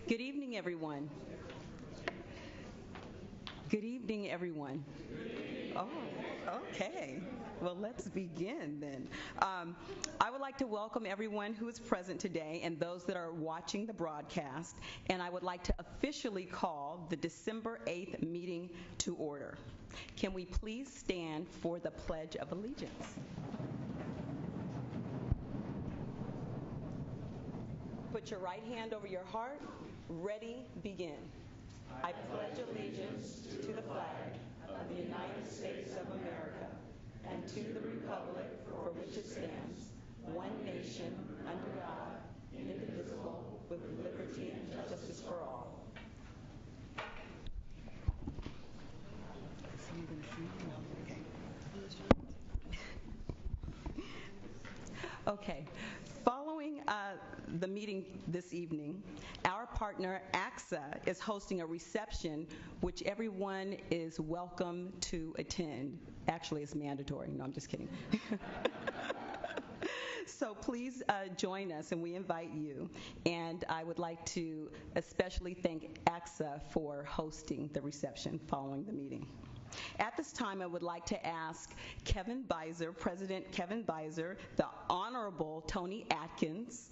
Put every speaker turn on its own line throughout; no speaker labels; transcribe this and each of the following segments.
Good evening, everyone. Good evening, everyone. Oh, okay. Well, let's begin then. I would like to welcome everyone who is present today and those that are watching the broadcast, and I would like to officially call the December 8th meeting to order. Can we please stand for the Pledge of Allegiance? Put your right hand over your heart. Ready, begin. I pledge allegiance to the flag of the United States of America and to the republic for which it stands, one nation, under God, indivisible, with liberty and justice for all. Okay. Following the meeting this evening, our partner AXA is hosting a reception which everyone is welcome to attend. Actually, it's mandatory. No, I'm just kidding. So please join us, and we invite you. And I would like to especially thank AXA for hosting the reception following the meeting. At this time, I would like to ask Kevin Beiser, President Kevin Beiser, the Honorable Tony Atkins,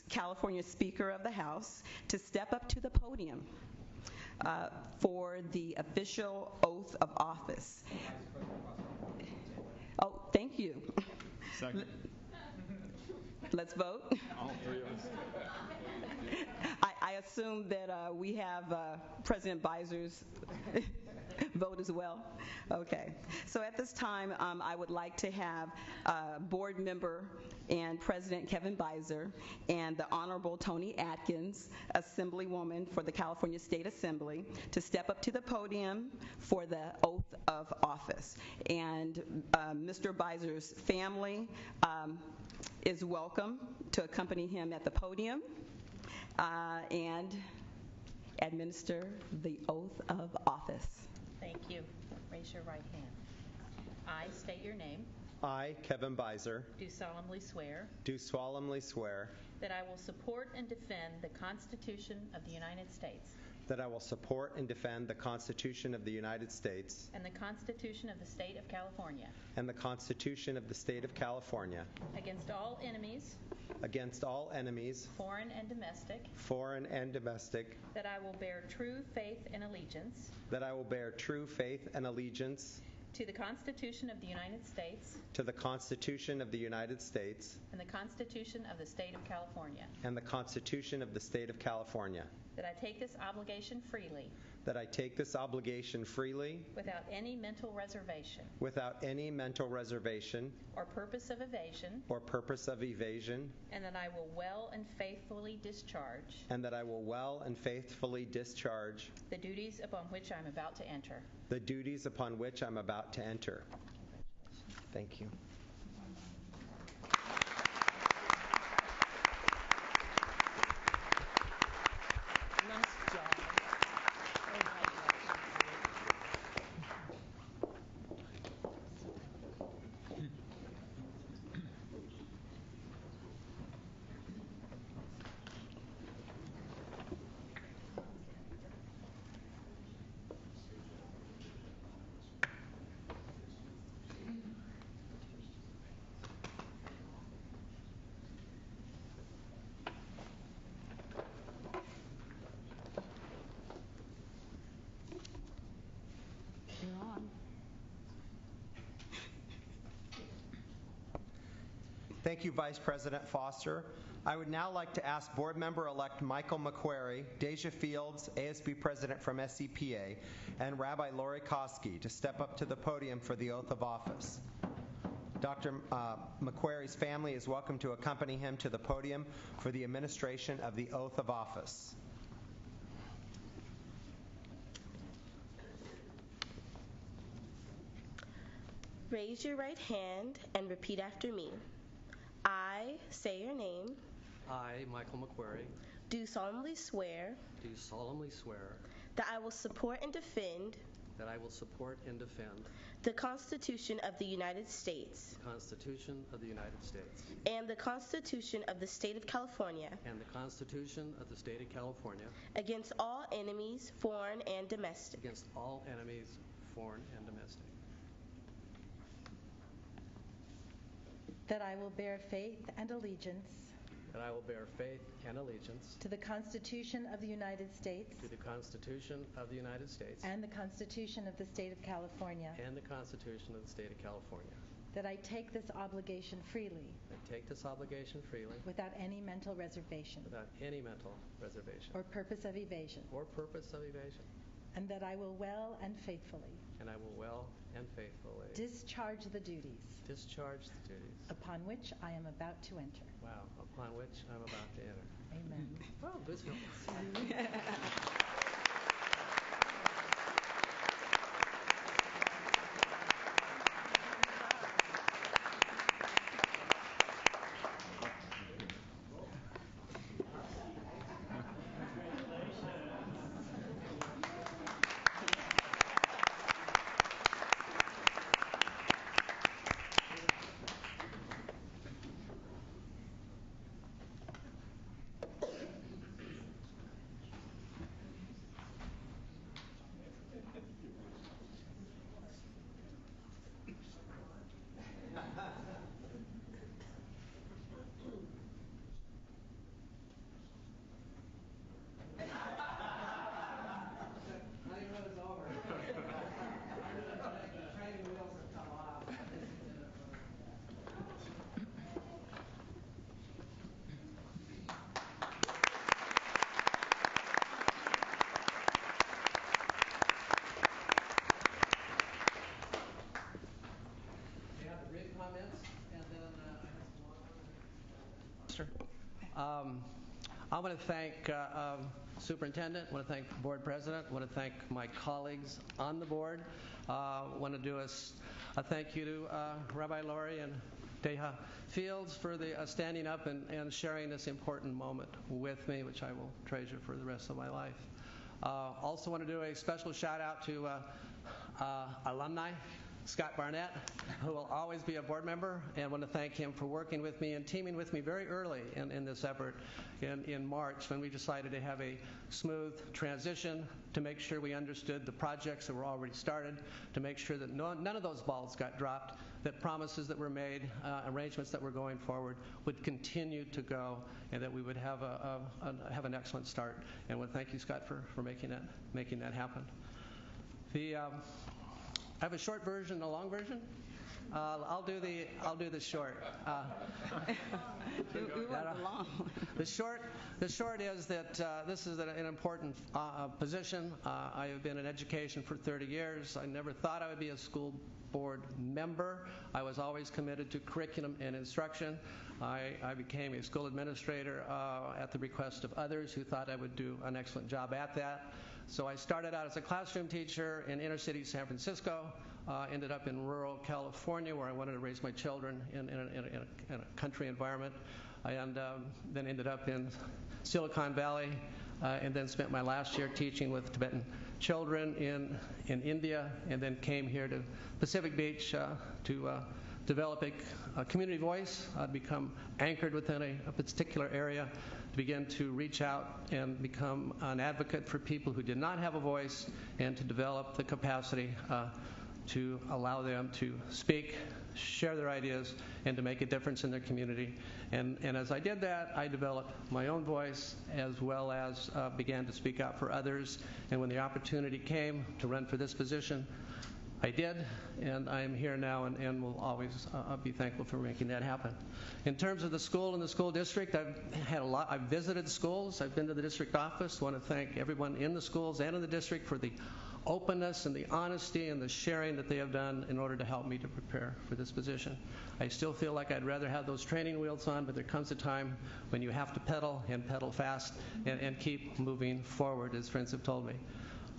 California Speaker of the House, to step up to the podium for the official oath of office. Oh, thank you.
Second.
Let's vote.
All three of us.
I assume that we have President Beiser's vote as well? Okay. So at this time, I would like to have board member and President Kevin Beiser and the Honorable Tony Atkins, Assemblywoman for the California State Assembly, to step up to the podium for the oath of office. And Mr. Beiser's family is welcome to accompany him at the podium and administer the oath of office.
Thank you. Raise your right hand. I state your name.
I, Kevin Beiser,
Do solemnly swear that I will support and defend the Constitution of the United States
that I will support and defend the Constitution of the United States
and the Constitution of the State of California
and the Constitution of the State of California
against all enemies,
foreign and domestic,
that I will bear true faith and allegiance to the Constitution of the United States
to the Constitution of the United States
and the Constitution of the State of California,
and the Constitution of the State of California,
that I take this obligation freely without any mental reservation or purpose of evasion, and that I will well and faithfully discharge the duties upon which I am about to enter.
Thank you.
Nice job. You're on.
Thank you, Vice President Foster. I would now like to ask Board Member-elect Michael McQuarrie, Deja Fields, ASB President from SCPA, and Rabbi Lori Koski to step up to the podium for the oath of office. Dr. McQuarrie's family is welcome to accompany him to the podium for the administration of the oath of office.
Raise your right hand and repeat after me. I say your name.
I, Michael McQuarrie,
Do solemnly swear
do solemnly swear
that I will support and defend
that I will support and defend
the Constitution of the United States
the Constitution of the United States
and the Constitution of the State of California
and the Constitution of the State of California
against all enemies, foreign and domestic,
against all enemies, foreign and domestic,
that I will bear faith and allegiance
that I will bear faith and allegiance
to the Constitution of the United States
to the Constitution of the United States
and the Constitution of the State of California,
and the Constitution of the State of California.
that I take this obligation freely
I take this obligation freely
without any mental reservation
without any mental reservation
or purpose of evasion,
or purpose of evasion,
and that I will well and faithfully
and I will well and faithfully
discharge the duties
discharge the duties,
upon which I am about to enter.
upon which I'm about to enter.
Amen.
Well, good feeling. I want to thank Superintendent, I want to thank Board President, I want to thank my colleagues on the board. I want to do a thank you to Rabbi Laurie and Deja Fields for the standing up and sharing this important moment with me, which I will treasure for the rest of my life. Also want to do a special shout out to alumni, Scott Barnett, who will always be a board member, and want to thank him for working with me and teaming with me very early in this effort in March, when we decided to have a smooth transition, to make sure we understood the projects that were already started, to make sure that none of those balls got dropped, that promises that were made, arrangements that were going forward would continue to go, and that we would have an excellent start. And I want to thank you, Scott, for making that happen. I have a short version and a long version. I'll do the short.
We want the long.
The short is that this is an important position. I have been in education for 30 years. I never thought I would be a school board member. I was always committed to curriculum and instruction. I became a school administrator at the request of others who thought I would do an excellent job at that. So I started out as a classroom teacher in inner city San Francisco, ended up in rural California, where I wanted to raise my children in a country environment, and then ended up in Silicon Valley, and then spent my last year teaching with Tibetan children in India, and then came here to Pacific Beach to develop a community voice, become anchored within a particular area, to begin to reach out and become an advocate for people who did not have a voice, and to develop the capacity to allow them to speak, share their ideas, and to make a difference in their community. And as I did that, I developed my own voice, as well as began to speak out for others. And when the opportunity came to run for this position, I did, and I am here now, and will always be thankful for making that happen. In terms of the school and the school district, I've visited schools. I've been to the district office. I want to thank everyone in the schools and in the district for the openness and the honesty and the sharing that they have done in order to help me to prepare for this position. I still feel like I'd rather have those training wheels on, but there comes a time when you have to pedal, and pedal fast, and keep moving forward, as friends have told me.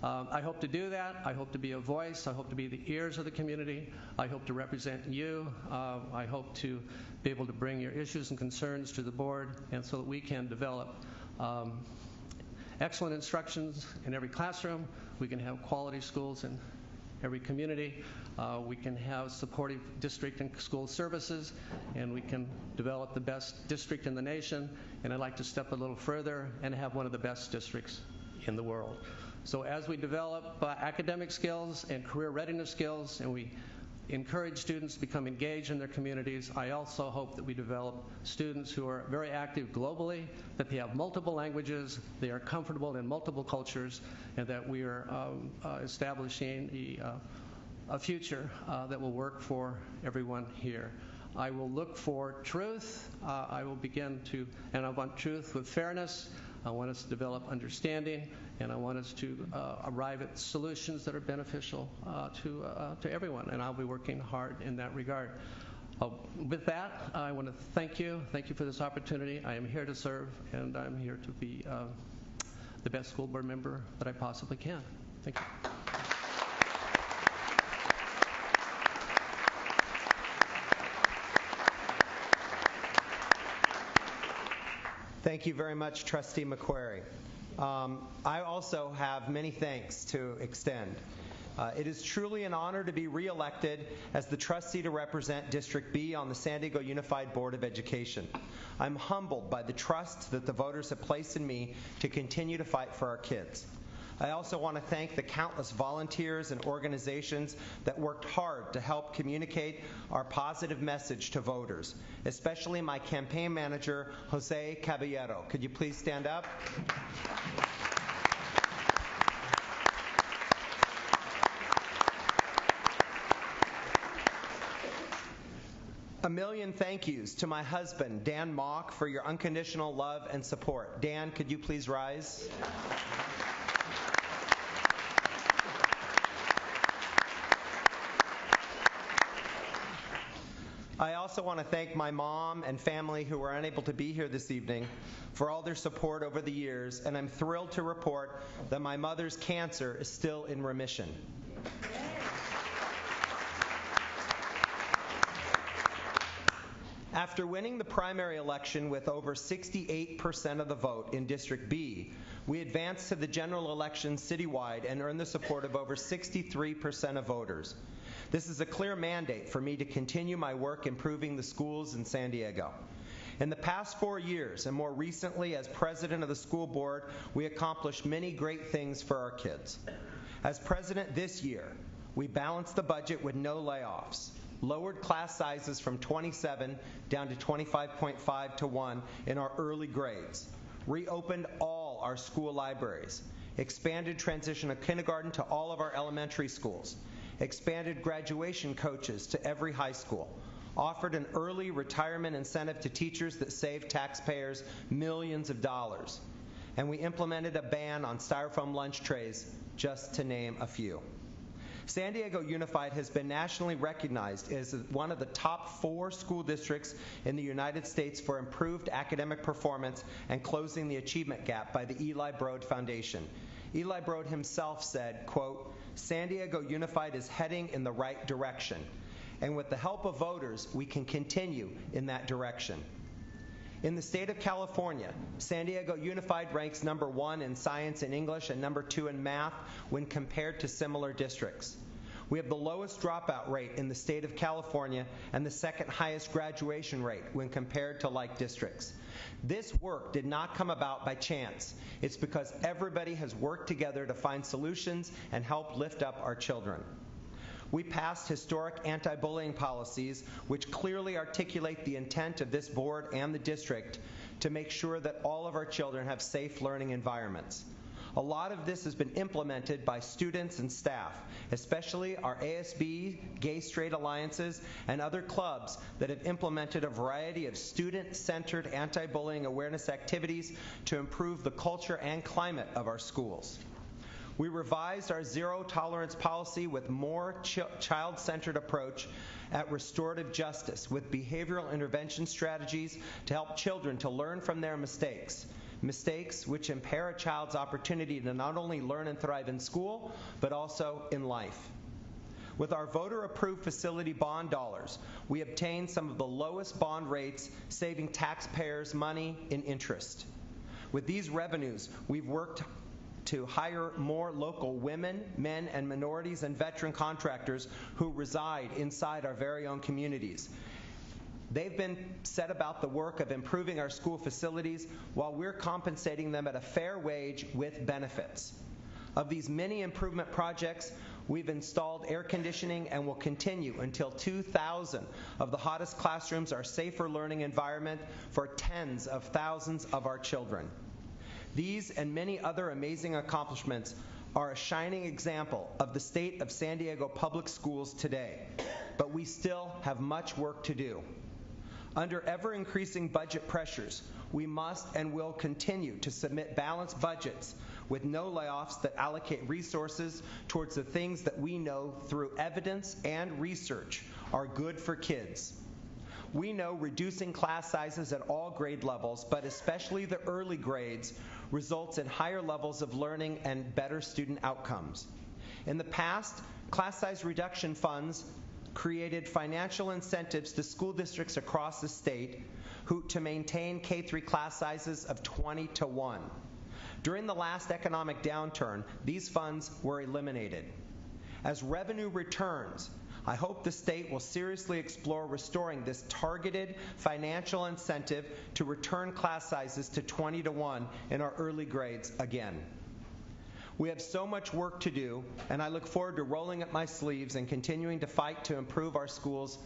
I hope to do that. I hope to be a voice. I hope to be the ears of the community. I hope to represent you. I hope to be able to bring your issues and concerns to the board, and so that we can develop excellent instructions in every classroom. We can have quality schools every community. We can have supportive district and school services, and we can develop the best district in the nation. And I'd like to step a little further and have one of the best districts in the world. So as we develop academic skills and career readiness skills, and we encourage students to become engaged in their communities, I also hope that we develop students who are very active globally, that they have multiple languages, they are comfortable in multiple cultures, and that we are establishing a future that will work for everyone here. I will look for truth. I will begin to, and I want truth with fairness. I want us to develop understanding, and I want us to arrive at solutions that are beneficial to everyone, and I'll be working hard in that regard. With that, I want to thank you. Thank you for this opportunity. I am here to serve, and I'm here to be the best school board member that I possibly can. Thank you.
Thank you very much, Trustee McQuarrie. I also have many thanks to extend. It is truly an honor to be reelected as the trustee to represent District B on the San Diego Unified Board of Education. I'm humbled by the trust that the voters have placed in me to continue to fight for our kids. I also want to thank the countless volunteers and organizations that worked hard to help communicate our positive message to voters, especially my campaign manager, Jose Caballero. Could you please stand up? A million thank yous to my husband, Dan Mock, for your unconditional love and support. Dan, could you please rise? I also want to thank my mom and family who were unable to be here this evening for all their support over the years, and I'm thrilled to report that my mother's cancer is still in remission. After winning the primary election with over 68% of the vote in District B, we advanced to the general election citywide and earned the support of over 63% of voters. This is a clear mandate for me to continue my work improving the schools in San Diego. In the past 4 years, and more recently as president of the school board, we accomplished many great things for our kids. As president this year, we balanced the budget with no layoffs, lowered class sizes from 27 down to 25.5 to 1 in our early grades, reopened all our school libraries, expanded transition of kindergarten to all of our elementary schools, expanded graduation coaches to every high school, offered an early retirement incentive to teachers that saved taxpayers millions of dollars, and we implemented a ban on styrofoam lunch trays, just to name a few. San Diego Unified has been nationally recognized as one of the top 4 school districts in the United States for improved academic performance and closing the achievement gap by the Eli Broad Foundation. Eli Broad himself said, quote, "San Diego Unified is heading in the right direction, and with the help of voters, we can continue in that direction." In the state of California, San Diego Unified ranks number 1 in science and English and number 2 in math when compared to similar districts. We have the lowest dropout rate in the state of California and the second highest graduation rate when compared to like districts. This work did not come about by chance. It's because everybody has worked together to find solutions and help lift up our children. We passed historic anti-bullying policies which clearly articulate the intent of this board and the district to make sure that all of our children have safe learning environments. A lot of this has been implemented by students and staff, especially our ASB, Gay Straight Alliances, and other clubs that have implemented a variety of student-centered anti-bullying awareness activities to improve the culture and climate of our schools. We revised our zero tolerance policy with more child-centered approach at restorative justice with behavioral intervention strategies to help children to learn from their mistakes which impair a child's opportunity to not only learn and thrive in school, but also in life. With our voter-approved facility bond dollars, we obtained some of the lowest bond rates, saving taxpayers money in interest. With these revenues, we've worked to hire more local women, men, and minorities and veteran contractors who reside inside our very own communities. They've been set about the work of improving our school facilities while we're compensating them at a fair wage with benefits. Of these many improvement projects, we've installed air conditioning and will continue until 2,000 of the hottest classrooms are safer learning environment for tens of thousands of our children. These and many other amazing accomplishments are a shining example of the state of San Diego public schools today, but we still have much work to do. Under ever-increasing budget pressures, we must and will continue to submit balanced budgets with no layoffs that allocate resources towards the things that we know through evidence and research are good for kids. We know reducing class sizes at all grade levels, but especially the early grades, results in higher levels of learning and better student outcomes. In the past, class size reduction funds created financial incentives to school districts across the state to maintain K-3 class sizes of 20 to 1. During the last economic downturn, these funds were eliminated. As revenue returns, I hope the state will seriously explore restoring this targeted financial incentive to return class sizes to 20 to 1 in our early grades again. We have so much work to do, and I look forward to rolling up my sleeves and continuing to fight to improve our schools.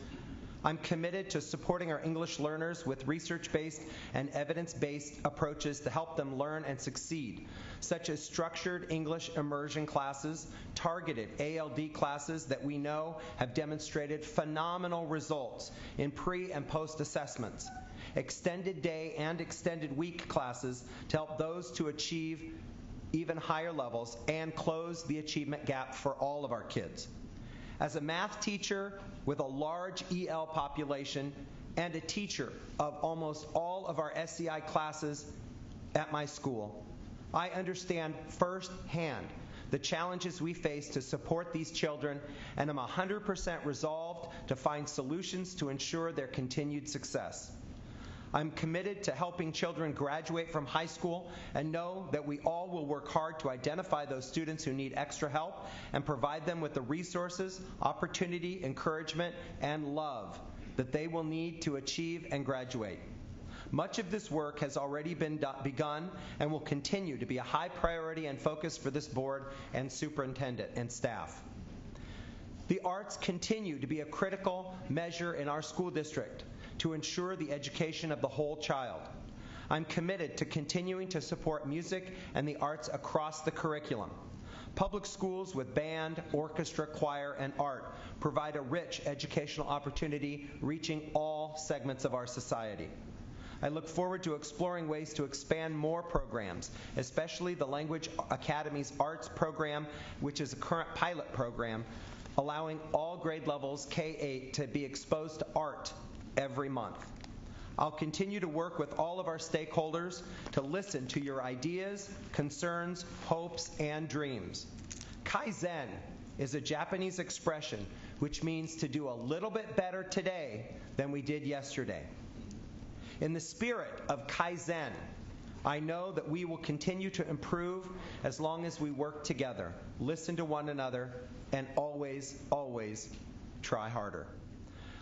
I'm committed to supporting our English learners with research-based and evidence-based approaches to help them learn and succeed, such as structured English immersion classes, targeted ALD classes that we know have demonstrated phenomenal results in pre- and post-assessments, extended day and extended week classes to help those to achieve even higher levels and close the achievement gap for all of our kids. As a math teacher with a large EL population and a teacher of almost all of our SEI classes at my school, I understand firsthand the challenges we face to support these children, and am 100% resolved to find solutions to ensure their continued success. I'm committed to helping children graduate from high school and know that we all will work hard to identify those students who need extra help and provide them with the resources, opportunity, encouragement, and love that they will need to achieve and graduate. Much of this work has already been begun and will continue to be a high priority and focus for this board and superintendent and staff. The arts continue to be a critical measure in our school district to ensure the education of the whole child. I'm committed to continuing to support music and the arts across the curriculum. Public schools with band, orchestra, choir, and art provide a rich educational opportunity reaching all segments of our society. I look forward to exploring ways to expand more programs, especially the Language Academy's arts program, which is a current pilot program, allowing all grade levels K-8 to be exposed to art every month. I'll continue to work with all of our stakeholders to listen to your ideas, concerns, hopes, and dreams. Kaizen is a Japanese expression which means to do a little bit better today than we did yesterday. In the spirit of Kaizen, I know that we will continue to improve as long as we work together, listen to one another, and always, always try harder.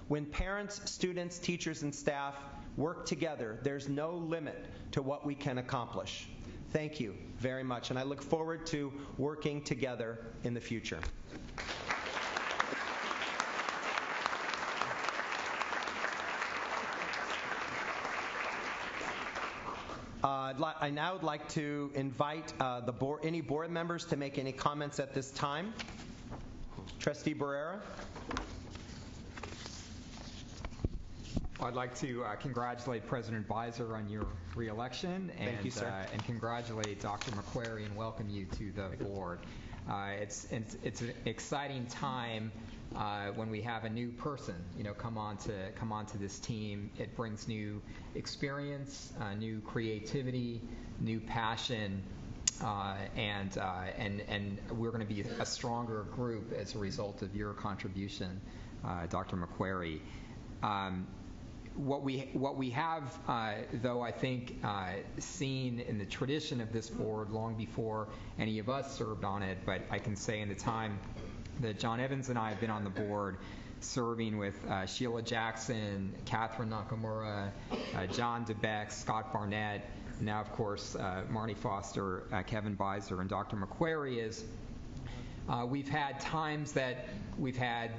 When parents, students, teachers, and staff work together, there's no limit to what we can accomplish. Thank you very much, and I look forward to working together in the future. I now would like to invite any board members to make any comments at this time. Trustee Barrera.
I'd like to congratulate President Beiser on your reelection.
Thank you, sir.
And congratulate Dr. McQuarrie and welcome you to the board. It's an exciting time when we have a new person, come on to this team. It brings new experience, new creativity, new passion, and we're going to be a stronger group as a result of your contribution, Dr. McQuarrie. what we have, though, I think, seen in the tradition of this board long before any of us served on it, but I can say in the time that John Evans and I have been on the board, serving with Sheila Jackson, Catherine Nakamura, John DeBeck, Scott Barnett, now, of course, Marnie Foster, Kevin Beiser, and Dr. McQuarrie, is we've had times that we've had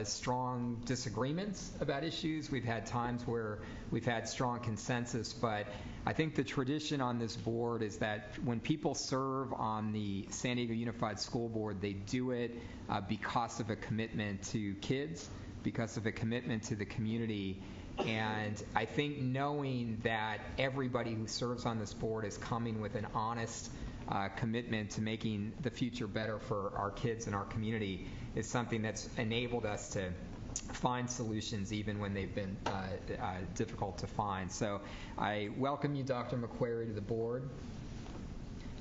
strong disagreements about issues. We've had times where we've had strong consensus, but I think the tradition on this board is that when people serve on the San Diego Unified School Board, they do it because of a commitment to kids, because of a commitment to the community. And I think knowing that everybody who serves on this board is coming with an honest commitment to making the future better for our kids and our community is something that's enabled us to find solutions even when they've been difficult to find. So I welcome you, Dr. McQuarrie, to the board.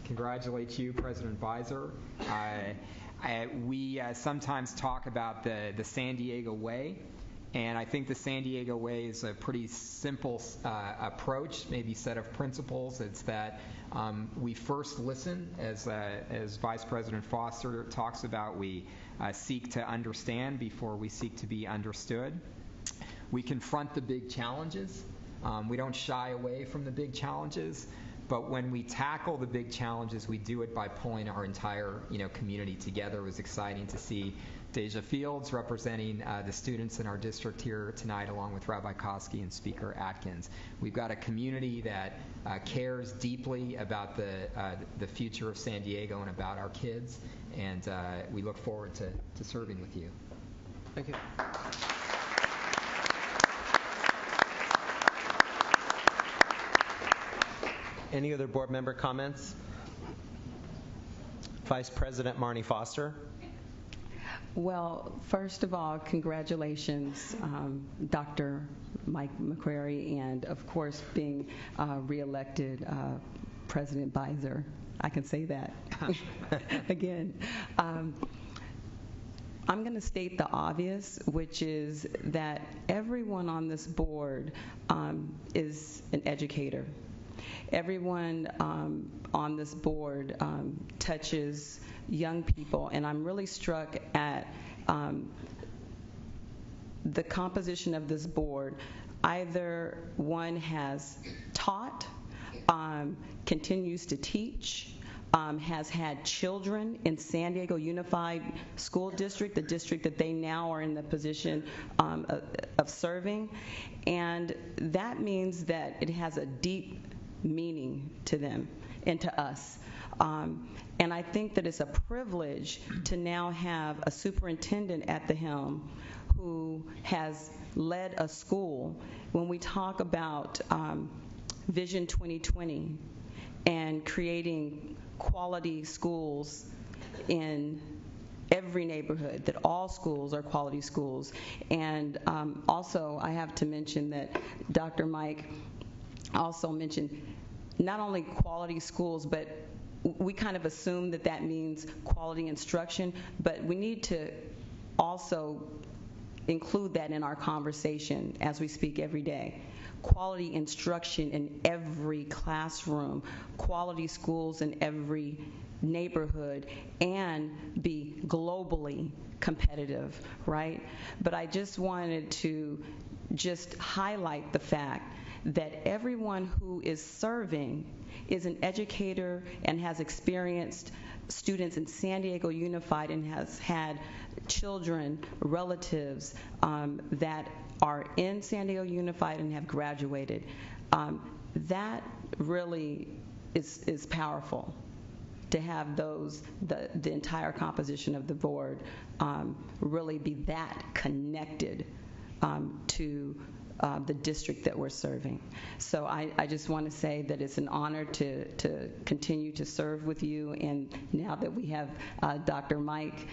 Congratulate you, President Beiser. We sometimes talk about the San Diego way. And I think the San Diego way is a pretty simple approach, maybe set of principles. It's that we first listen, as Vice President Foster talks about. We seek to understand before we seek to be understood. We confront the big challenges. We don't shy away from the big challenges. But when we tackle the big challenges, we do it by pulling our entire community together. It was exciting to see Deja Fields representing the students in our district here tonight, along with Rabbi Koski and Speaker Atkins. We've got a community that cares deeply about the future of San Diego and about our kids, and we look forward to serving with you.
Thank you.
Any other board member comments? Vice President Marnie Foster.
Well, first of all, congratulations, Dr. Mike McQuarrie, and of course being reelected President Beiser. I can say that again. I'm going to state the obvious, which is that everyone on this board is an educator. Everyone on this board touches young people, and I'm really struck at the composition of this board. Either one has taught, continues to teach, has had children in San Diego Unified School District, the district that they now are in the position of serving, and that means that it has a deep meaning to them and to us. And I think that it's a privilege to now have a superintendent at the helm who has led a school. When we talk about Vision 2020 and creating quality schools in every neighborhood, that all schools are quality schools. And also, I have to mention that Dr. Mike also mentioned not only quality schools, but we kind of assume that that means quality instruction, but we need to also include that in our conversation as we speak every day. Quality instruction in every classroom, quality schools in every neighborhood, and be globally competitive, right? But I just wanted to just highlight the fact that everyone who is serving is an educator and has experienced students in San Diego Unified and has had children, relatives that are in San Diego Unified and have graduated. That really is powerful, to have the entire composition of the board really be that connected to the district that we're serving. So I just want to say that it's an honor to continue to serve with you, and now that we have Dr. Mike,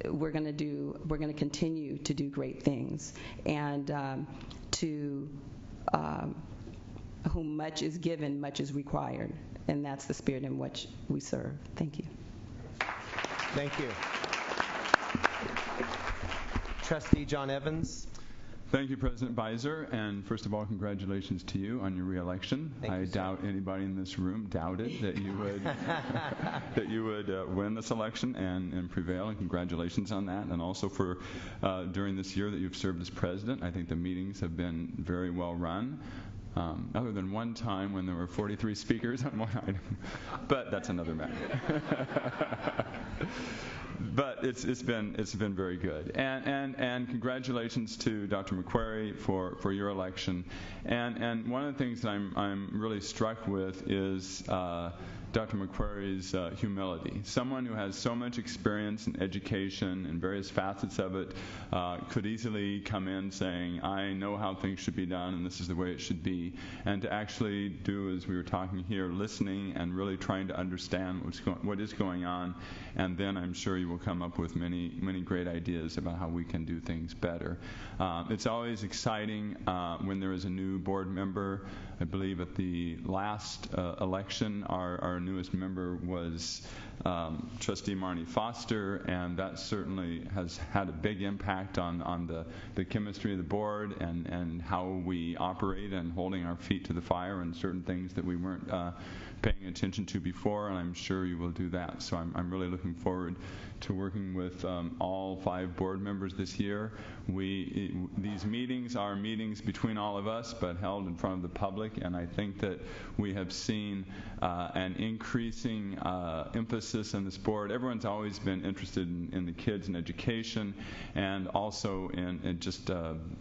we're going to continue to do great things, and to whom much is given, much is required, and that's the spirit in which we serve. Thank you.
Thank you. Trustee John Evans.
Thank you, President Beiser, and first of all, congratulations to you on your reelection. I doubt anybody in this room doubted that you would that you would win this election and prevail, and congratulations on that. And also for during this year that you've served as president, I think the meetings have been very well run. Other than one time when there were 43 speakers on one item, but that's another matter. But it's been very good, and congratulations to Dr. McQuarrie for your election. And one of the things that I'm really struck with is Dr. McQuarrie's humility. Someone who has so much experience in education and various facets of it could easily come in saying, I know how things should be done and this is the way it should be. And to actually do, as we were talking here, listening and really trying to understand what is going on. And then I'm sure you will come up with many great ideas about how we can do things better. It's always exciting when there is a new board member. I believe at the last election, our newest member was Trustee Marnie Foster, and that certainly has had a big impact on the chemistry of the board and how we operate and holding our feet to the fire and certain things that we weren't paying attention to before, and I'm sure you will do that. So I'm really looking forward to working with all 5 board members this year. These meetings are meetings between all of us, but held in front of the public, and I think that we have seen an increasing emphasis in this board. Everyone's always been interested in the kids and education, and also in just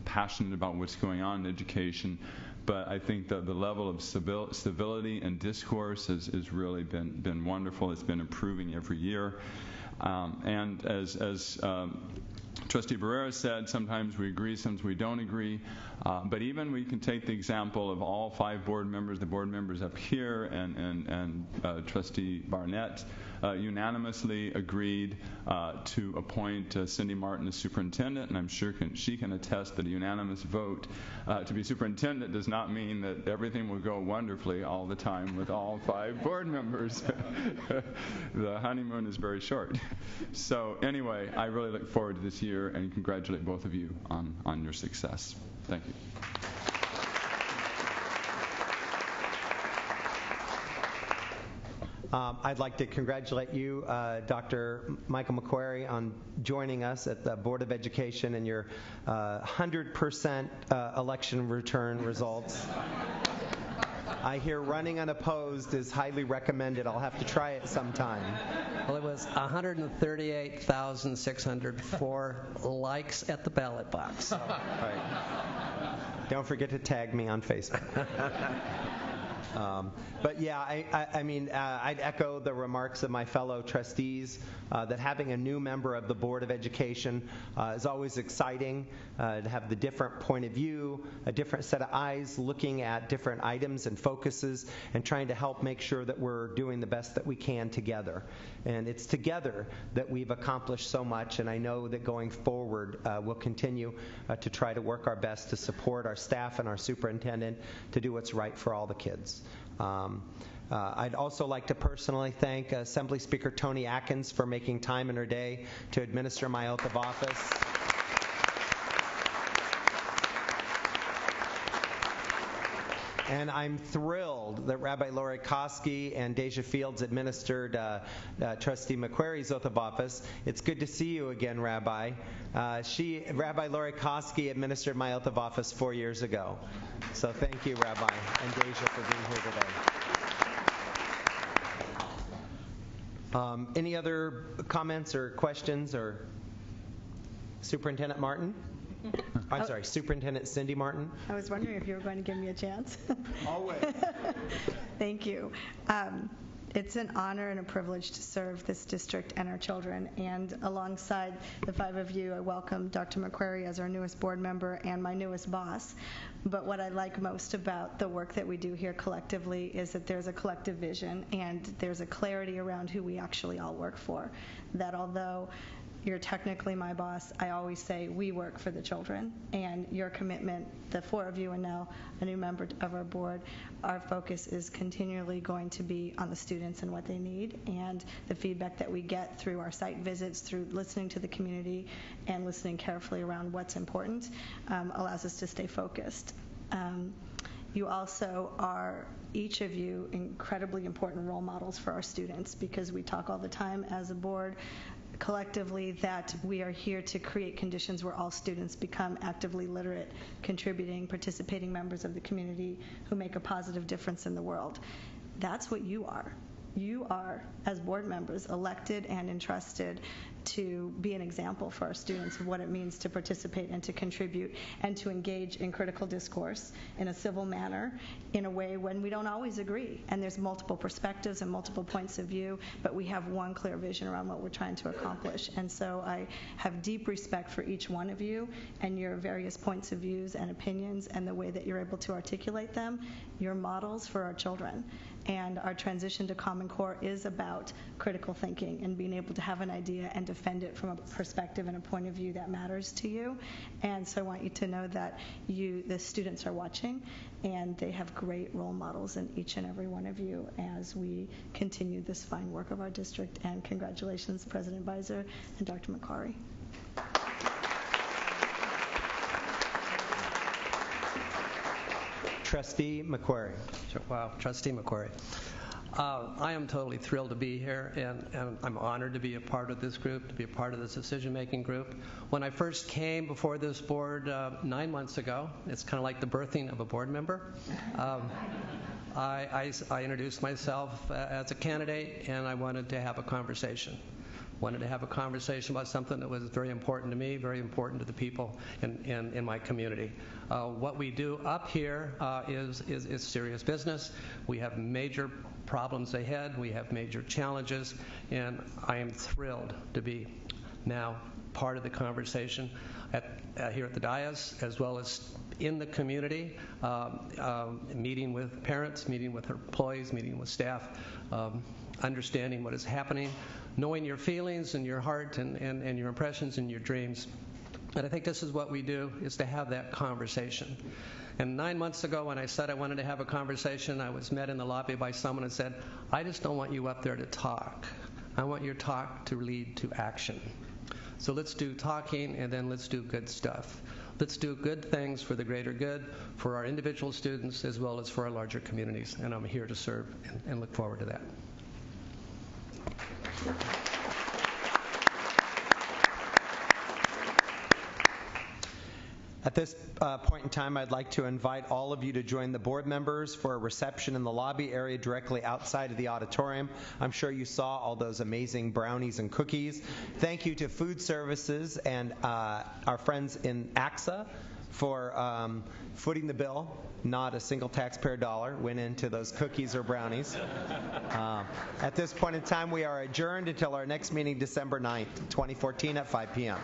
passionate about what's going on in education. But I think that the level of civility and discourse has really been wonderful. It's been improving every year. And as Trustee Barrera said, sometimes we agree, sometimes we don't agree. But even we can take the example of all 5 board members, the board members up here, and Trustee Barnett unanimously agreed to appoint Cindy Martin as superintendent, and I'm sure she can attest that a unanimous vote to be superintendent does not mean that everything will go wonderfully all the time with all 5 board members. The honeymoon is very short. So anyway, I really look forward to this year and congratulate both of you on your success. Thank you.
I'd like to congratulate you, Dr. Michael McQuarrie, on joining us at the Board of Education and your 100% election return results. I hear running unopposed is highly recommended. I'll have to try it sometime.
Well, it was 138,604 likes at the ballot box.
All right. Don't forget to tag me on Facebook. But yeah, I mean, I'd echo the remarks of my fellow trustees that having a new member of the Board of Education is always exciting to have the different point of view, a different set of eyes looking at different items and focuses and trying to help make sure that we're doing the best that we can together. And it's together that we've accomplished so much, and I know that going forward we'll continue to try to work our best to support our staff and our superintendent to do what's right for all the kids. I'd also like to personally thank Assembly Speaker Toni Atkins for making time in her day to administer my oath of office. And I'm thrilled that Rabbi Lori Koski and Deja Fields administered Trustee McQuarrie's oath of office. It's good to see you again, Rabbi. Rabbi Lori Koski administered my oath of office 4 years ago. So thank you, Rabbi, and Deja, for being here today. Any other comments or questions? Or Superintendent Martin? I'm sorry, Superintendent Cindy Martin.
I was wondering if you were going to give me a chance.
Always.
Thank you. It's an honor and a privilege to serve this district and our children. And alongside the 5 of you, I welcome Dr. McQuarrie as our newest board member and my newest boss. But what I like most about the work that we do here collectively is that there's a collective vision and there's a clarity around who we actually all work for. That although you're technically my boss. I always say we work for the children, and your commitment, the four of you and now a new member of our board, our focus is continually going to be on the students and what they need, and the feedback that we get through our site visits, through listening to the community and listening carefully around what's important, allows us to stay focused. You also are, each of you, incredibly important role models for our students, because we talk all the time as a board collectively that we are here to create conditions where all students become actively literate, contributing, participating members of the community who make a positive difference in the world. That's what you are. You are, as board members, elected and entrusted to be an example for our students of what it means to participate and to contribute and to engage in critical discourse in a civil manner, in a way when we don't always agree. And there's multiple perspectives and multiple points of view, but we have one clear vision around what we're trying to accomplish. And so I have deep respect for each one of you and your various points of views and opinions and the way that you're able to articulate them. You're models for our children. And our transition to Common Core is about critical thinking and being able to have an idea and defend it from a perspective and a point of view that matters to you. And so I want you to know that the students are watching, and they have great role models in each and every one of you as we continue this fine work of our district. And congratulations, President Beiser and Dr. Macquarie.
Trustee McQuarrie.
Wow, Trustee McQuarrie. I am totally thrilled to be here, and I'm honored to be a part of this group, to be a part of this decision-making group. When I first came before this board 9 months ago, it's kind of like the birthing of a board member. I introduced myself as a candidate, and I wanted to have a conversation. Wanted to have a conversation about something that was very important to me, very important to the people in my community. What we do up here is serious business. We have major problems ahead. We have major challenges, and I am thrilled to be now part of the conversation here at the dais, as well as in the community, meeting with parents, meeting with employees, meeting with staff, understanding what is happening, knowing your feelings and your heart and your impressions and your dreams. And I think this is what we do, is to have that conversation. And 9 months ago, when I said I wanted to have a conversation, I was met in the lobby by someone and said, I just don't want you up there to talk. I want your talk to lead to action. So let's do talking, and then let's do good stuff. Let's do good things for the greater good, for our individual students, as well as for our larger communities. And I'm here to serve and look forward to that.
At this point in time, I'd like to invite all of you to join the board members for a reception in the lobby area directly outside of the auditorium. I'm sure you saw all those amazing brownies and cookies. Thank you to Food Services and our friends in AXA for footing the bill. Not a single taxpayer dollar went into those cookies or brownies. At this point in time, we are adjourned until our next meeting, December 9th, 2014 at 5 p.m.